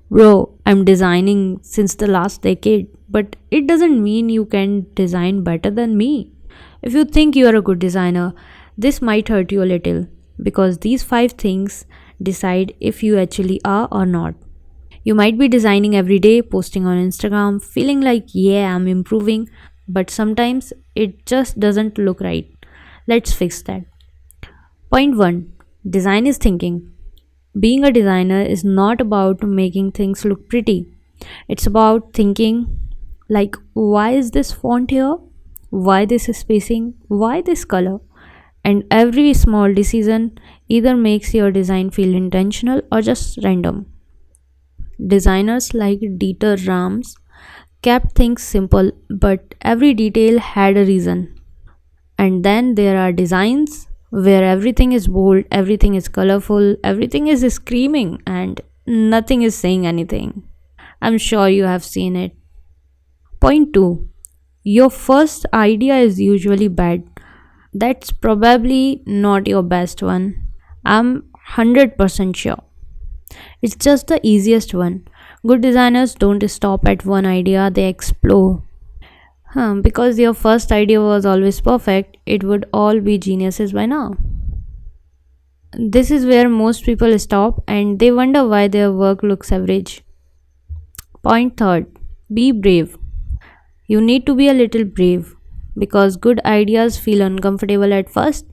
Bro, I'm designing since the last decade, but it doesn't mean you can design better than me. If you think you are a good designer, this might hurt you a little because these five things decide if you actually are or not. You might be designing every day, posting on Instagram, feeling like, yeah, I'm improving, but sometimes it just doesn't look right. Let's fix that. Point 1. Design is thinking. Being a designer is not about making things look pretty. It's about thinking like, why is this font here? Why this spacing? Why this color? And every small decision either makes your design feel intentional or just random. Designers like Dieter Rams kept things simple, but every detail had a reason. And then there are designs where everything is bold, everything is colorful, everything is screaming, and nothing is saying anything. I'm sure you have seen it. Point 2. Your first idea is usually bad. That's probably not your best one. I'm 100% sure. It's just the easiest one. Good designers don't stop at one idea, they explore. Because your first idea was always perfect, it would all be geniuses by now. This is where most people stop and they wonder why their work looks average. Point third, be brave. You need to be a little brave because good ideas feel uncomfortable at first.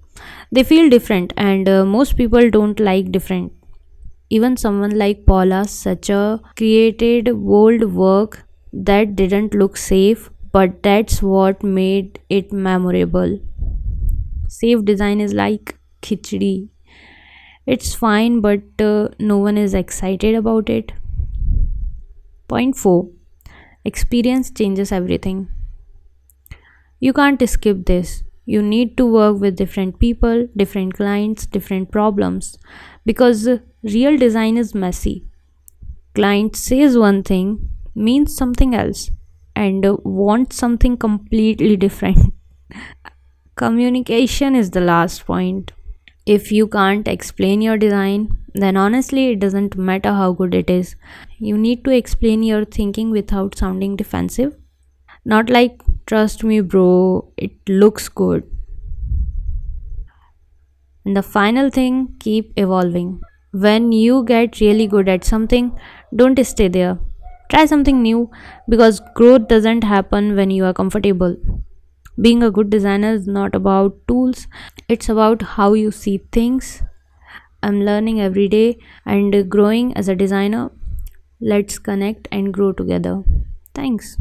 They feel different, and most people don't like different. Even someone like Paula Sucher created bold work that didn't look safe, but that's what made it memorable. Safe design is like khichdi. It's fine, but no one is excited about it. Point 4. Experience changes everything. You can't skip this. You need to work with different people, different clients, different problems because real design is messy. Client says one thing, means something else, and wants something completely different. Communication is the last point. If you can't explain your design, then honestly, it doesn't matter how good it is. You need to explain your thinking without sounding defensive. Not like, trust me, bro, it looks good. And the final thing, keep evolving. When you get really good at something, don't stay there. Try something new because growth doesn't happen when you are comfortable. Being a good designer is not about tools, it's about how you see things. I'm learning every day and growing as a designer. Let's connect and grow together. Thanks.